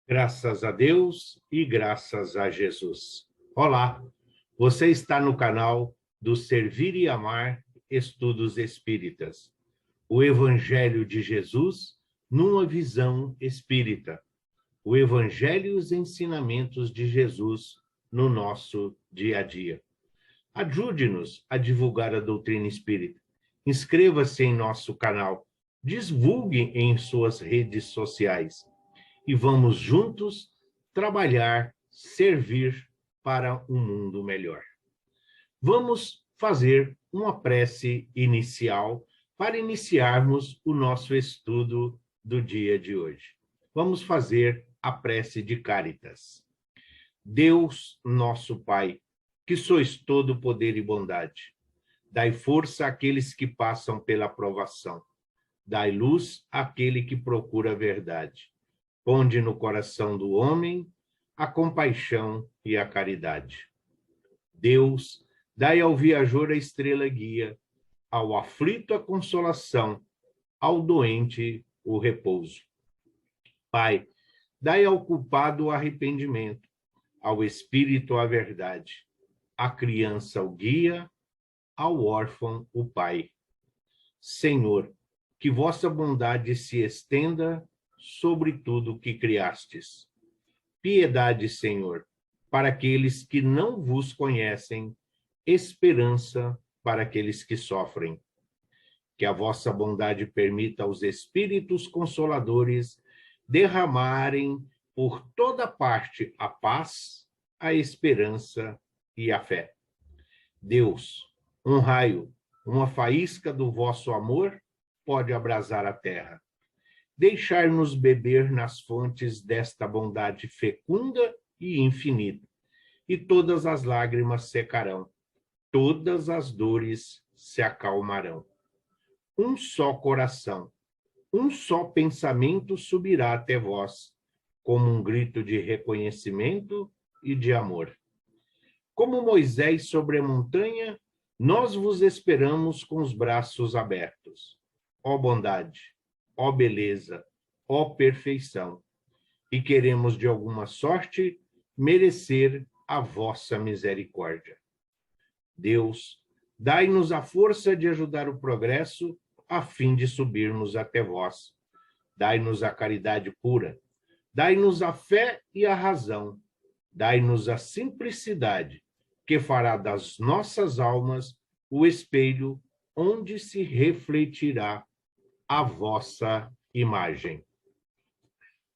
Graças a Deus e graças a Jesus. Olá, você está no canal do Servir e Amar Estudos Espíritas, o Evangelho de Jesus numa visão espírita, o Evangelho e os ensinamentos de Jesus no nosso dia a dia. Ajude-nos a divulgar a doutrina espírita. Inscreva-se em nosso canal, divulgue em suas redes sociais e vamos juntos trabalhar, servir para um mundo melhor. Vamos fazer uma prece inicial para iniciarmos o nosso estudo do dia de hoje. Vamos fazer a prece de Cáritas. Deus, nosso Pai, que sois todo poder e bondade, dai força àqueles que passam pela provação, dai luz àquele que procura a verdade. Ponde no coração do homem a compaixão e a caridade. Deus, dai ao viajor a estrela guia, ao aflito a consolação, ao doente o repouso. Pai, dai ao culpado o arrependimento, ao espírito a verdade, à criança o guia, ao órfão o pai. Senhor, que vossa bondade se estenda sobre tudo que criastes. Piedade, Senhor, para aqueles que não vos conhecem, esperança para aqueles que sofrem. Que a vossa bondade permita aos Espíritos Consoladores derramarem por toda parte a paz, a esperança e a fé. Deus, um raio, uma faísca do vosso amor pode abrasar a terra. Deixar-nos beber nas fontes desta bondade fecunda e infinita, e todas as lágrimas secarão, todas as dores se acalmarão. Um só coração, um só pensamento subirá até vós, como um grito de reconhecimento e de amor. Como Moisés sobre a montanha, nós vos esperamos com os braços abertos. Ó bondade, ó beleza, ó perfeição, e queremos de alguma sorte merecer a vossa misericórdia. Deus, dai-nos a força de ajudar o progresso a fim de subirmos até vós. Dai-nos a caridade pura, dai-nos a fé e a razão, dai-nos a simplicidade, que fará das nossas almas o espelho onde se refletirá a vossa imagem.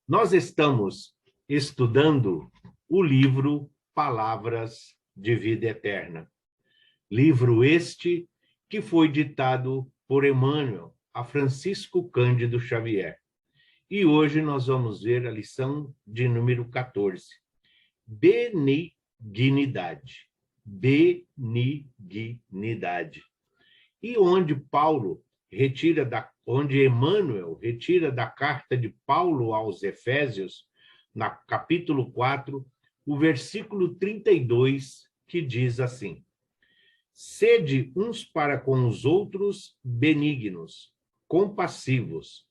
Nós estamos estudando o livro Palavras de Vida Eterna. Livro este que foi ditado por Emmanuel a Francisco Cândido Xavier. E hoje nós vamos ver a lição de número 14. Benignidade. Benignidade. E onde Emmanuel retira da carta de Paulo aos Efésios, no capítulo 4, o versículo 32, que diz assim: sede uns para com os outros benignos, compassivos,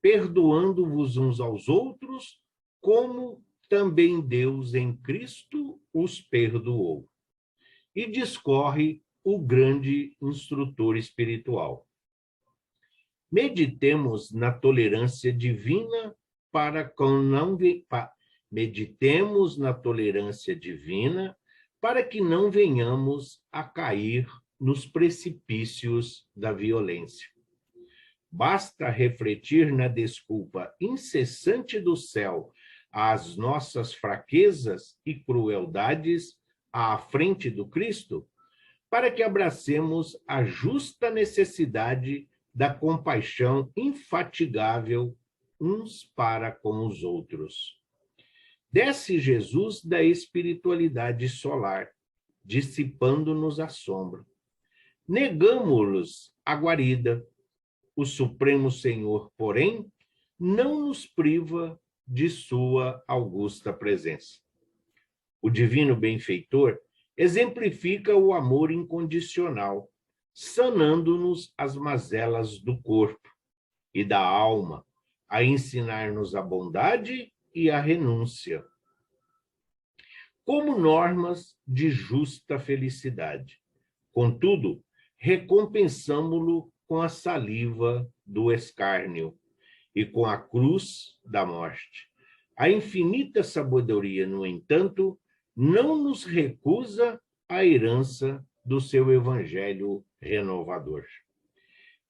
perdoando-vos uns aos outros, como também Deus em Cristo os perdoou. E discorre o grande instrutor espiritual. Meditemos na tolerância divina meditemos na tolerância divina para que não venhamos a cair nos precipícios da violência. Basta refletir na desculpa incessante do céu às nossas fraquezas e crueldades à frente do Cristo, para que abracemos a justa necessidade da compaixão infatigável uns para com os outros. Desce Jesus da espiritualidade solar, dissipando-nos a sombra. Negamo-los a guarida. O Supremo Senhor, porém, não nos priva de sua augusta presença. O divino benfeitor exemplifica o amor incondicional, sanando-nos as mazelas do corpo e da alma, a ensinar-nos a bondade e a renúncia, como normas de justa felicidade. Contudo, recompensamo-lo com a saliva do escárnio e com a cruz da morte. A infinita sabedoria, no entanto, não nos recusa a herança do seu evangelho renovador.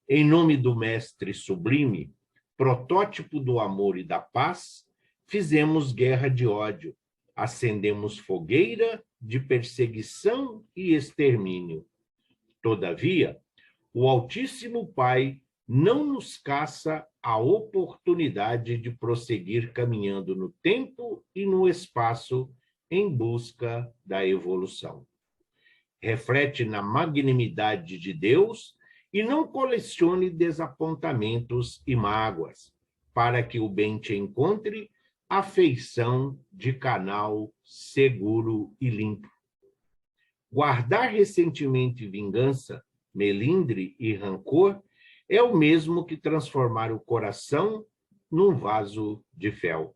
Em nome do Mestre Sublime, protótipo do amor e da paz, fizemos guerra de ódio, acendemos fogueira de perseguição e extermínio. Todavia, o Altíssimo Pai não nos caça a oportunidade de prosseguir caminhando no tempo e no espaço em busca da evolução. Reflete na magnanimidade de Deus e não colecione desapontamentos e mágoas, para que o bem te encontre a feição de canal seguro e limpo. Guardar ressentimento e vingança, melindre e rancor é o mesmo que transformar o coração num vaso de fel.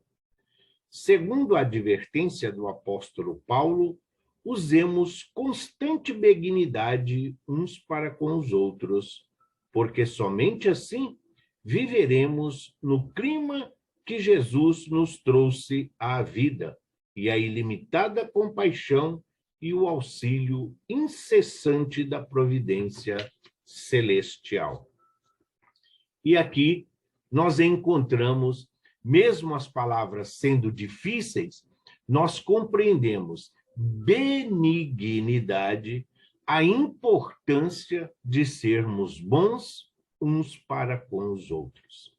Segundo a advertência do apóstolo Paulo, usemos constante benignidade uns para com os outros, porque somente assim viveremos no clima que Jesus nos trouxe à vida e a ilimitada compaixão e o auxílio incessante da providência celestial. E aqui nós encontramos, mesmo as palavras sendo difíceis, nós compreendemos benignidade, a importância de sermos bons uns para com os outros.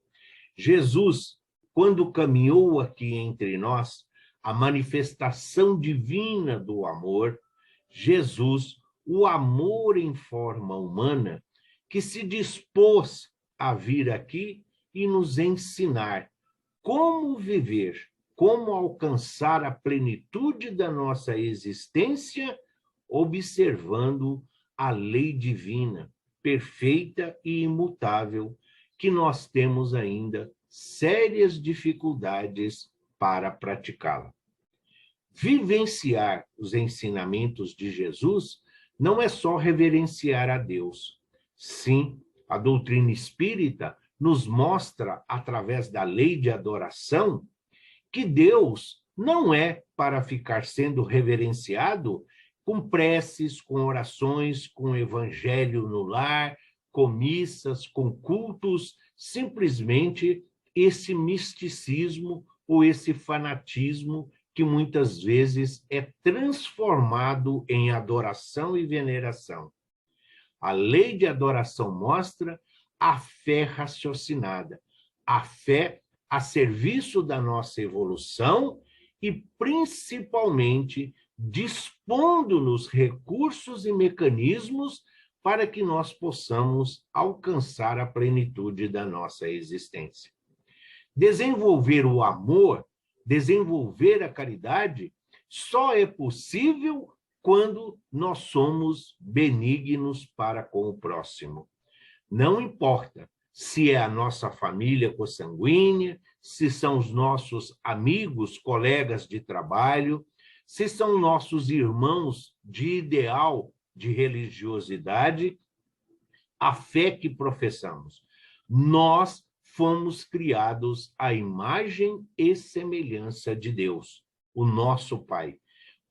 Jesus, quando caminhou aqui entre nós, a manifestação divina do amor, Jesus, o amor em forma humana, que se dispôs a vir aqui e nos ensinar como viver, como alcançar a plenitude da nossa existência, observando a lei divina, perfeita e imutável, que nós temos ainda sérias dificuldades para praticá-la. Vivenciar os ensinamentos de Jesus não é só reverenciar a Deus. Sim, a doutrina espírita nos mostra, através da lei de adoração, que Deus não é para ficar sendo reverenciado com preces, com orações, com evangelho no lar, com missas, com cultos, simplesmente esse misticismo ou esse fanatismo que muitas vezes é transformado em adoração e veneração. A lei de adoração mostra a fé raciocinada, a fé a serviço da nossa evolução e, principalmente, dispondo-nos recursos e mecanismos para que nós possamos alcançar a plenitude da nossa existência. Desenvolver o amor, desenvolver a caridade, só é possível quando nós somos benignos para com o próximo. Não importa se é a nossa família consanguínea, se são os nossos amigos, colegas de trabalho, se são nossos irmãos de ideal, de religiosidade, a fé que professamos. Nós fomos criados à imagem e semelhança de Deus, o nosso Pai.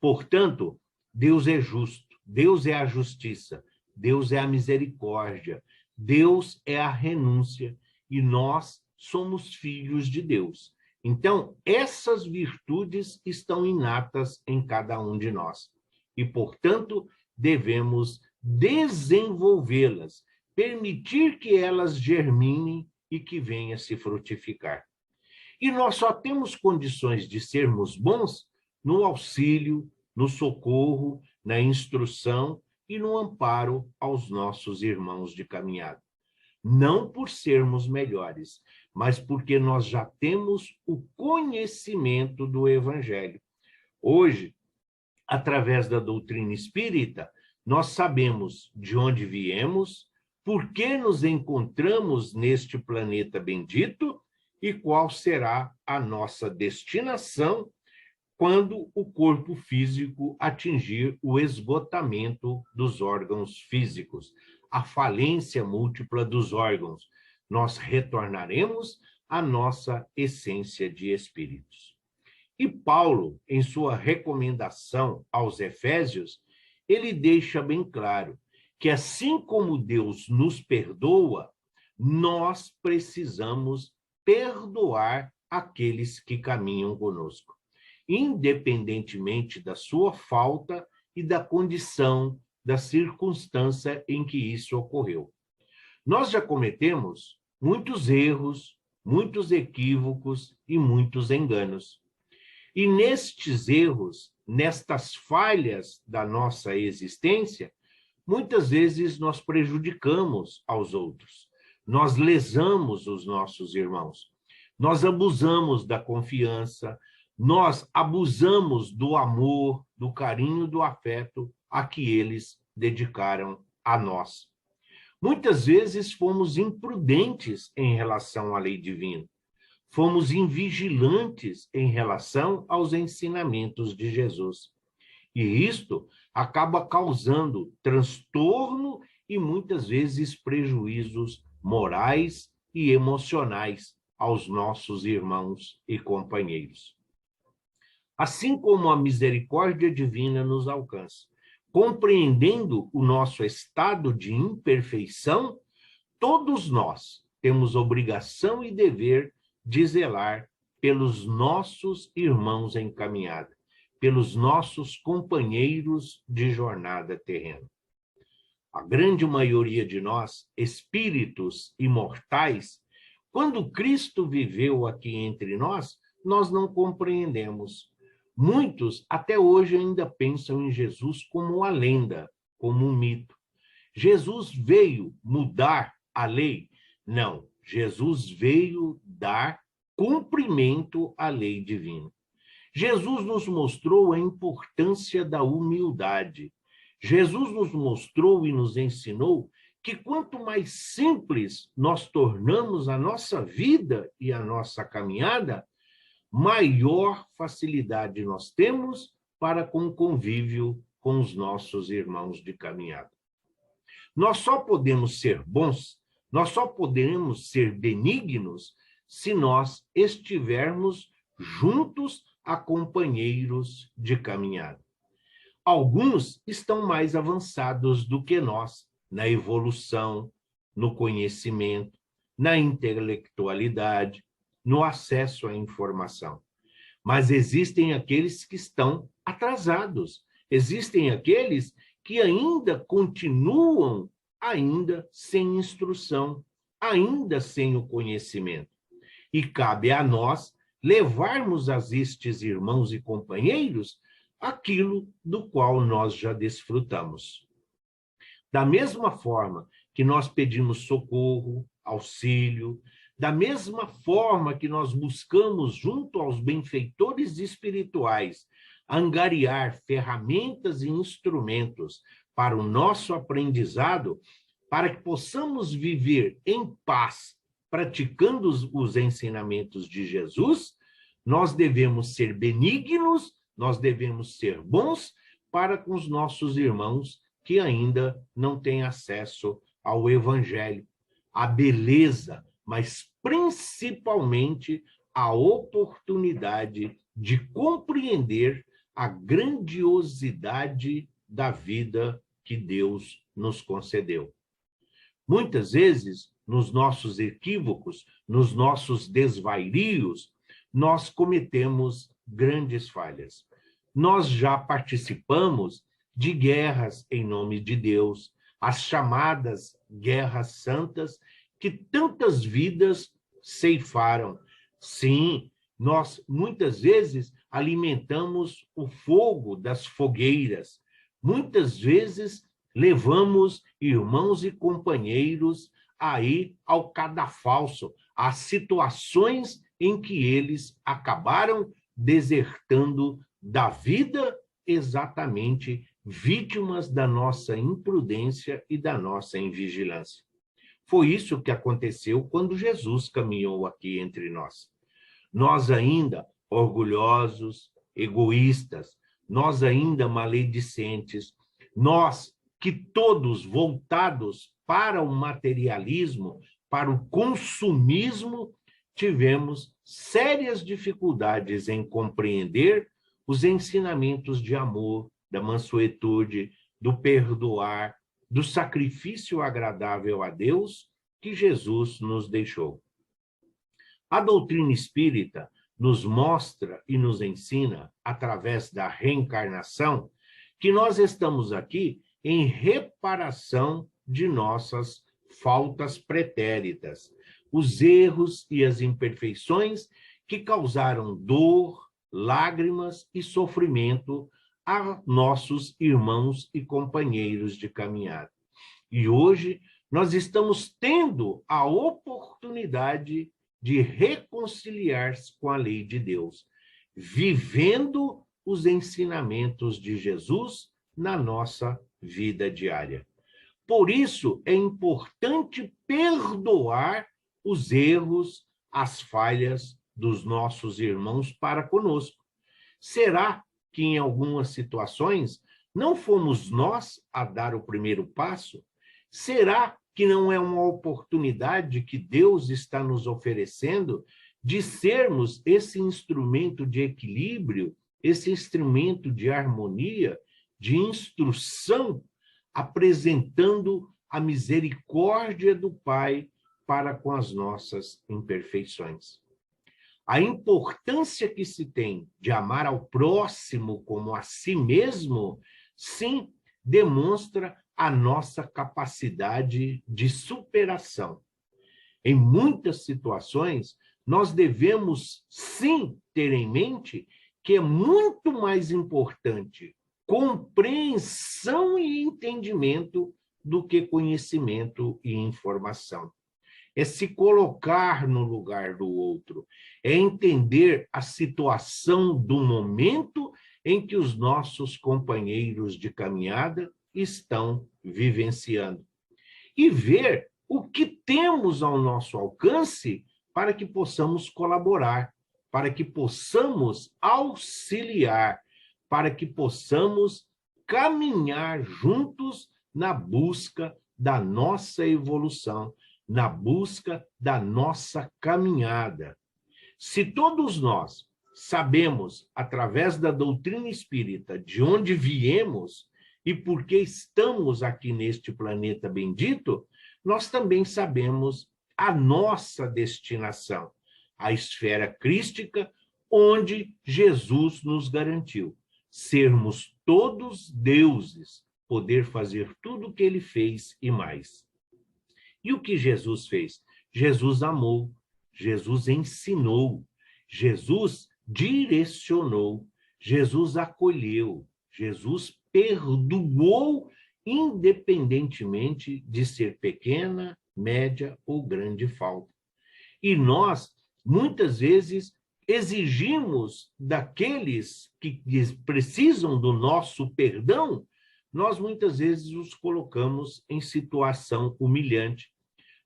Portanto, Deus é justo, Deus é a justiça, Deus é a misericórdia, Deus é a renúncia e nós somos filhos de Deus. Então, essas virtudes estão inatas em cada um de nós e, portanto, devemos desenvolvê-las, permitir que elas germinem e que venha se frutificar. E nós só temos condições de sermos bons no auxílio, no socorro, na instrução e no amparo aos nossos irmãos de caminhada. Não por sermos melhores, mas porque nós já temos o conhecimento do Evangelho. Hoje, através da doutrina espírita, nós sabemos de onde viemos, por que nos encontramos neste planeta bendito e qual será a nossa destinação quando o corpo físico atingir o esgotamento dos órgãos físicos, a falência múltipla dos órgãos. Nós retornaremos à nossa essência de espíritos. E Paulo, em sua recomendação aos Efésios, ele deixa bem claro que assim como Deus nos perdoa, nós precisamos perdoar aqueles que caminham conosco, independentemente da sua falta e da condição, da circunstância em que isso ocorreu. Nós já cometemos muitos erros, muitos equívocos e muitos enganos. E nestes erros, nestas falhas da nossa existência, muitas vezes nós prejudicamos aos outros, nós lesamos os nossos irmãos, nós abusamos da confiança, nós abusamos do amor, do carinho, do afeto a que eles dedicaram a nós. Muitas vezes fomos imprudentes em relação à lei divina, fomos invigilantes em relação aos ensinamentos de Jesus. E isto acaba causando transtorno e muitas vezes prejuízos morais e emocionais aos nossos irmãos e companheiros. Assim como a misericórdia divina nos alcança, compreendendo o nosso estado de imperfeição, todos nós temos obrigação e dever de zelar pelos nossos irmãos em caminhada, pelos nossos companheiros de jornada terrena. A grande maioria de nós, espíritos imortais, quando Cristo viveu aqui entre nós, nós não compreendemos. Muitos até hoje ainda pensam em Jesus como uma lenda, como um mito. Jesus veio mudar a lei? Não, Jesus veio dar cumprimento à lei divina. Jesus nos mostrou a importância da humildade. Jesus nos mostrou e nos ensinou que quanto mais simples nós tornamos a nossa vida e a nossa caminhada, maior facilidade nós temos para com o convívio com os nossos irmãos de caminhada. Nós só podemos ser bons, nós só podemos ser benignos se nós estivermos juntos a companheiros de caminhada. Alguns estão mais avançados do que nós na evolução, no conhecimento, na intelectualidade, no acesso à informação. Mas existem aqueles que estão atrasados, existem aqueles que ainda continuam sem instrução, ainda sem o conhecimento. E cabe a nós levarmos a estes irmãos e companheiros aquilo do qual nós já desfrutamos. Da mesma forma que nós pedimos socorro, auxílio, da mesma forma que nós buscamos, junto aos benfeitores espirituais, angariar ferramentas e instrumentos para o nosso aprendizado, para que possamos viver em paz, praticando os ensinamentos de Jesus, nós devemos ser benignos, nós devemos ser bons para com os nossos irmãos que ainda não têm acesso ao Evangelho, à beleza, mas principalmente a oportunidade de compreender a grandiosidade da vida que Deus nos concedeu. Muitas vezes, nos nossos equívocos, nos nossos desvairios, nós cometemos grandes falhas. Nós já participamos de guerras em nome de Deus, as chamadas guerras santas, que tantas vidas ceifaram. Sim, nós muitas vezes alimentamos o fogo das fogueiras, muitas vezes levamos irmãos e companheiros aí ao cadafalso, às situações em que eles acabaram desertando da vida, exatamente vítimas da nossa imprudência e da nossa invigilância. Foi isso que aconteceu quando Jesus caminhou aqui entre nós. Nós ainda orgulhosos, egoístas, nós ainda maledicentes, nós que todos voltados para o materialismo, para o consumismo, tivemos sérias dificuldades em compreender os ensinamentos de amor, da mansuetude, do perdoar, do sacrifício agradável a Deus que Jesus nos deixou. A doutrina espírita nos mostra e nos ensina, através da reencarnação, que nós estamos aqui em reparação de nossas faltas pretéritas, os erros e as imperfeições que causaram dor, lágrimas e sofrimento a nossos irmãos e companheiros de caminhada. E hoje nós estamos tendo a oportunidade de reconciliar-se com a lei de Deus, vivendo os ensinamentos de Jesus na nossa vida diária. Por isso, é importante perdoar os erros, as falhas dos nossos irmãos para conosco. Será que em algumas situações não fomos nós a dar o primeiro passo? Será que não é uma oportunidade que Deus está nos oferecendo de sermos esse instrumento de equilíbrio, esse instrumento de harmonia, de instrução, apresentando a misericórdia do Pai para com as nossas imperfeições? A importância que se tem de amar ao próximo como a si mesmo, sim, demonstra a nossa capacidade de superação. Em muitas situações, nós devemos, sim, ter em mente que é muito mais importante compreensão e entendimento do que conhecimento e informação. É se colocar no lugar do outro, é entender a situação do momento em que os nossos companheiros de caminhada estão vivenciando e ver o que temos ao nosso alcance para que possamos colaborar, para que possamos auxiliar, para que possamos caminhar juntos na busca da nossa evolução, na busca da nossa caminhada. Se todos nós sabemos, através da doutrina espírita, de onde viemos e por que estamos aqui neste planeta bendito, nós também sabemos a nossa destinação, a esfera crística, onde Jesus nos garantiu sermos todos deuses, poder fazer tudo o que ele fez e mais. E o que Jesus fez? Jesus amou, Jesus ensinou, Jesus direcionou, Jesus acolheu, Jesus perdoou, independentemente de ser pequena, média ou grande falta. E nós, muitas vezes, exigimos daqueles que precisam do nosso perdão, nós muitas vezes os colocamos em situação humilhante.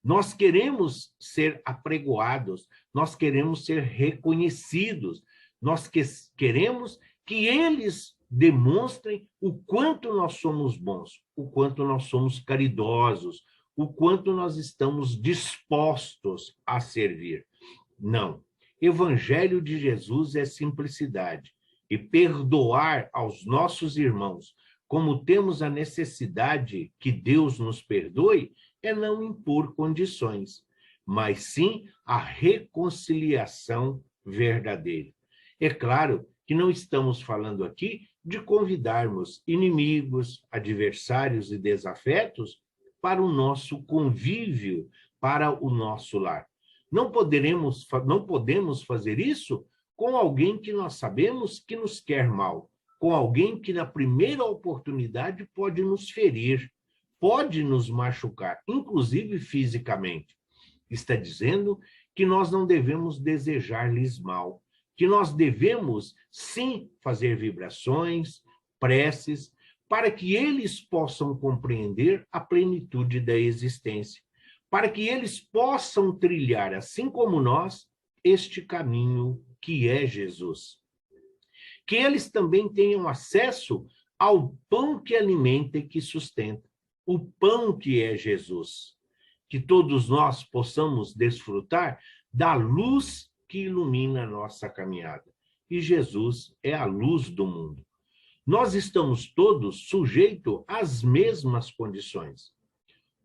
Nós queremos ser apregoados, nós queremos ser reconhecidos, nós queremos que eles demonstrem o quanto nós somos bons, o quanto nós somos caridosos, o quanto nós estamos dispostos a servir. Não. Evangelho de Jesus é simplicidade. E perdoar aos nossos irmãos, como temos a necessidade que Deus nos perdoe, é não impor condições, mas sim a reconciliação verdadeira. É claro que não estamos falando aqui de convidarmos inimigos, adversários e desafetos para o nosso convívio, para o nosso lar. Não podemos fazer isso com alguém que nós sabemos que nos quer mal, com alguém que na primeira oportunidade pode nos ferir, pode nos machucar, inclusive fisicamente. Está dizendo que nós não devemos desejar-lhes mal, que nós devemos, sim, fazer vibrações, preces, para que eles possam compreender a plenitude da existência, para que eles possam trilhar, assim como nós, este caminho que é Jesus. Que eles também tenham acesso ao pão que alimenta e que sustenta, o pão que é Jesus. Que todos nós possamos desfrutar da luz que ilumina a nossa caminhada. E Jesus é a luz do mundo. Nós estamos todos sujeitos às mesmas condições.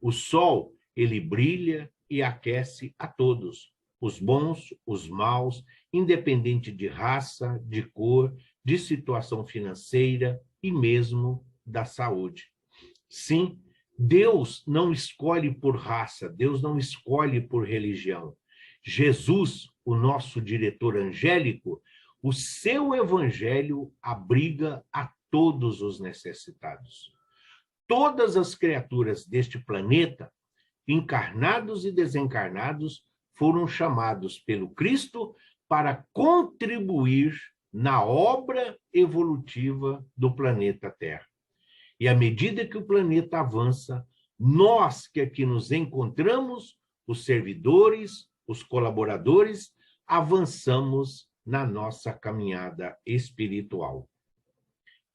O sol, ele brilha e aquece a todos, os bons, os maus, independente de raça, de cor, de situação financeira e mesmo da saúde. Sim, Deus não escolhe por raça, Deus não escolhe por religião. Jesus, o nosso diretor angélico, o seu evangelho abriga a todos os necessitados. Todas as criaturas deste planeta, encarnados e desencarnados, foram chamados pelo Cristo para contribuir na obra evolutiva do planeta Terra. E à medida que o planeta avança, nós que aqui nos encontramos, os servidores, os colaboradores, avançamos na nossa caminhada espiritual.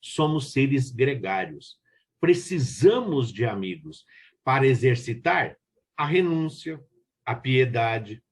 Somos seres gregários. Precisamos de amigos para exercitar a renúncia, a piedade.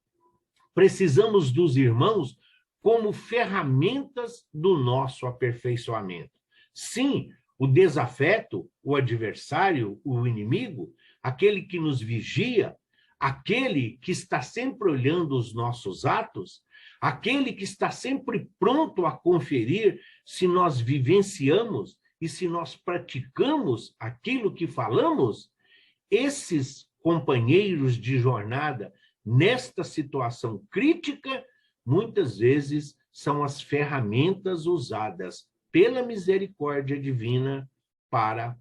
Precisamos dos irmãos como ferramentas do nosso aperfeiçoamento. Sim, o desafeto, o adversário, o inimigo, aquele que nos vigia, aquele que está sempre olhando os nossos atos, aquele que está sempre pronto a conferir se nós vivenciamos e se nós praticamos aquilo que falamos, esses companheiros de jornada nesta situação crítica, muitas vezes são as ferramentas usadas pela misericórdia divina para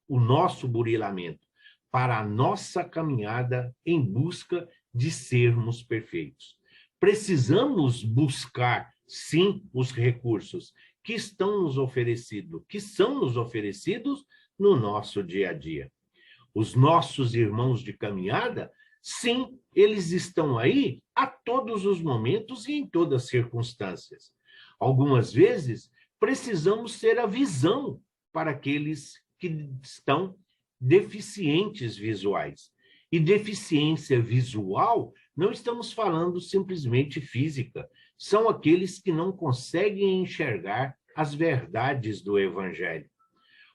o nosso burilamento, para a nossa caminhada em busca de sermos perfeitos. Precisamos buscar, sim, os recursos que estão nos oferecidos, que são nos oferecidos no nosso dia a dia. Os nossos irmãos de caminhada, sim, eles estão aí a todos os momentos e em todas as circunstâncias. Algumas vezes, precisamos ser a visão para aqueles que estão deficientes visuais. E deficiência visual, não estamos falando simplesmente física, são aqueles que não conseguem enxergar as verdades do Evangelho.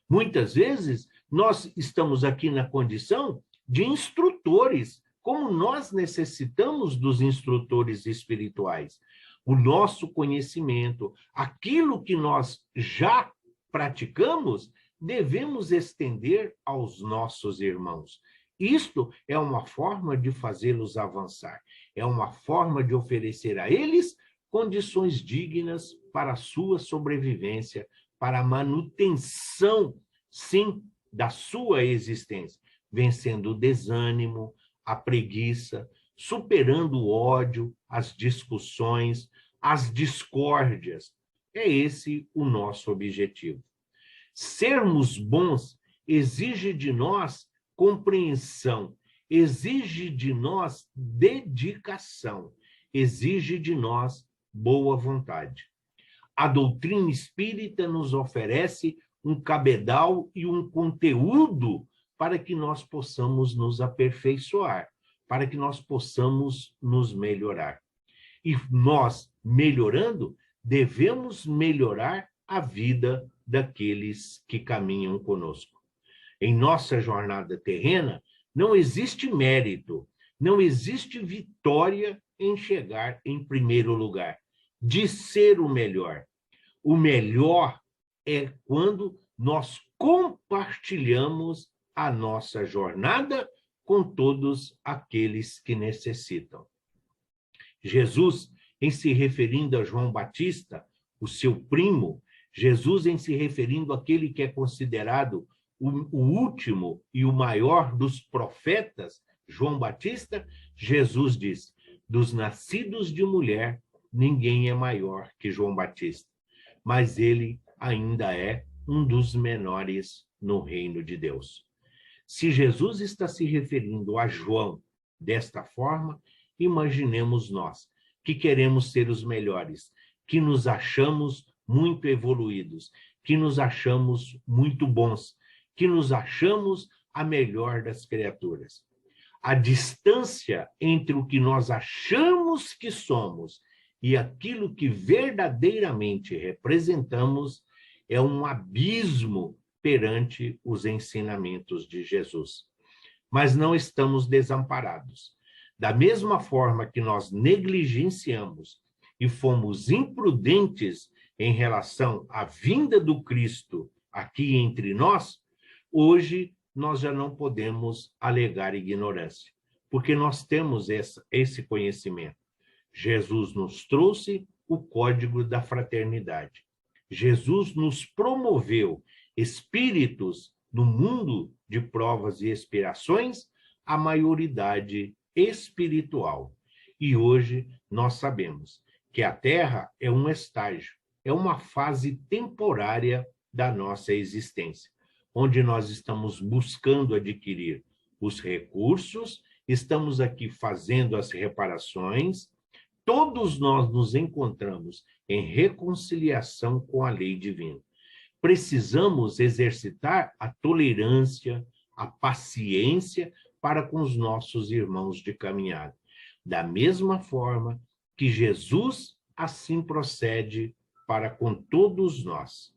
Muitas vezes, nós estamos aqui na condição de instrutores, como nós necessitamos dos instrutores espirituais. O nosso conhecimento, aquilo que nós já praticamos, devemos estender aos nossos irmãos. Isto é uma forma de fazê-los avançar, é uma forma de oferecer a eles condições dignas para a sua sobrevivência, para a manutenção, sim, da sua existência, vencendo o desânimo, a preguiça, superando o ódio, as discussões, as discórdias. É esse o nosso objetivo. Sermos bons exige de nós compreensão, exige de nós dedicação, exige de nós boa vontade. A doutrina espírita nos oferece um cabedal e um conteúdo para que nós possamos nos aperfeiçoar, para que nós possamos nos melhorar. E nós, melhorando, devemos melhorar a vida daqueles que caminham conosco. Em nossa jornada terrena, não existe mérito, não existe vitória em chegar em primeiro lugar, de ser o melhor. O melhor é quando nós compartilhamos a nossa jornada com todos aqueles que necessitam. Jesus, em se referindo a João Batista, o seu primo, Jesus, em se referindo àquele que é considerado o último e o maior dos profetas, João Batista, Jesus diz: dos nascidos de mulher, ninguém é maior que João Batista, mas ele ainda é um dos menores no reino de Deus. Se Jesus está se referindo a João desta forma, imaginemos nós, que queremos ser os melhores, que nos achamos muito evoluídos, que nos achamos muito bons, que nos achamos a melhor das criaturas. A distância entre o que nós achamos que somos e aquilo que verdadeiramente representamos é um abismo perante os ensinamentos de Jesus. Mas não estamos desamparados. Da mesma forma que nós negligenciamos e fomos imprudentes em relação à vinda do Cristo aqui entre nós, hoje nós já não podemos alegar ignorância, porque nós temos esse conhecimento. Jesus nos trouxe o código da fraternidade. Jesus nos promoveu espíritos no mundo de provas e expiações, a maioridade espiritual. E hoje nós sabemos que a Terra é um estágio, é uma fase temporária da nossa existência, onde nós estamos buscando adquirir os recursos, estamos aqui fazendo as reparações, todos nós nos encontramos em reconciliação com a lei divina. Precisamos exercitar a tolerância, a paciência para com os nossos irmãos de caminhada. Da mesma forma que Jesus assim procede para com todos nós.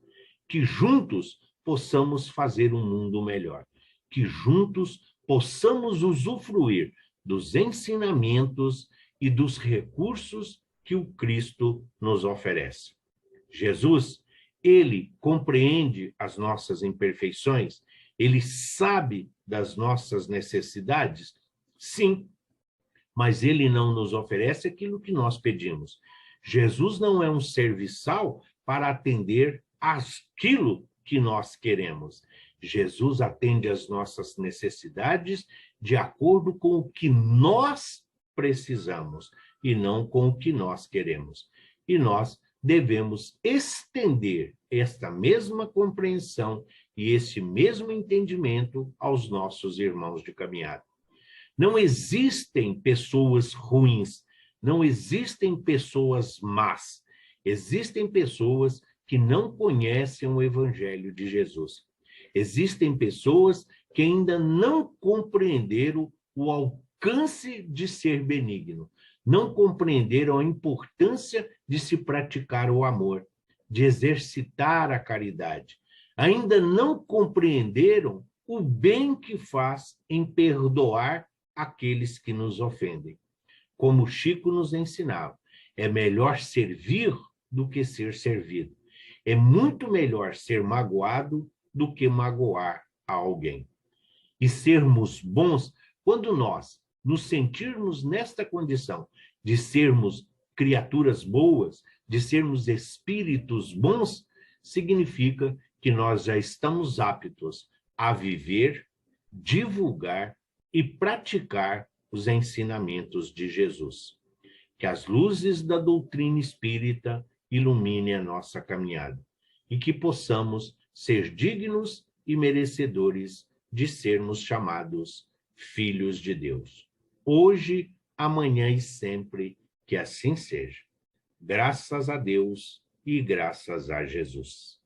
Que juntos possamos fazer um mundo melhor. Que juntos possamos usufruir dos ensinamentos e dos recursos que o Cristo nos oferece. Jesus, ele compreende as nossas imperfeições, ele sabe das nossas necessidades, sim, mas ele não nos oferece aquilo que nós pedimos. Jesus não é um serviçal para atender aquilo que nós queremos. Jesus atende às nossas necessidades de acordo com o que nós precisamos e não com o que nós queremos. E nós devemos estender esta mesma compreensão e esse mesmo entendimento aos nossos irmãos de caminhada. Não existem pessoas ruins, não existem pessoas más, existem pessoas que não conhecem o Evangelho de Jesus. Existem pessoas que ainda não compreenderam o alcance de ser benigno, não compreenderam a importância de se praticar o amor, de exercitar a caridade. Ainda não compreenderam o bem que faz em perdoar aqueles que nos ofendem. Como Chico nos ensinava, é melhor servir do que ser servido. É muito melhor ser magoado do que magoar a alguém. E sermos bons, quando nós nos sentirmos nesta condição de sermos criaturas boas, de sermos espíritos bons, significa que nós já estamos aptos a viver, divulgar e praticar os ensinamentos de Jesus. Que as luzes da doutrina espírita iluminem a nossa caminhada e que possamos ser dignos e merecedores de sermos chamados filhos de Deus. Hoje, amanhã e sempre, que assim seja. Graças a Deus e graças a Jesus.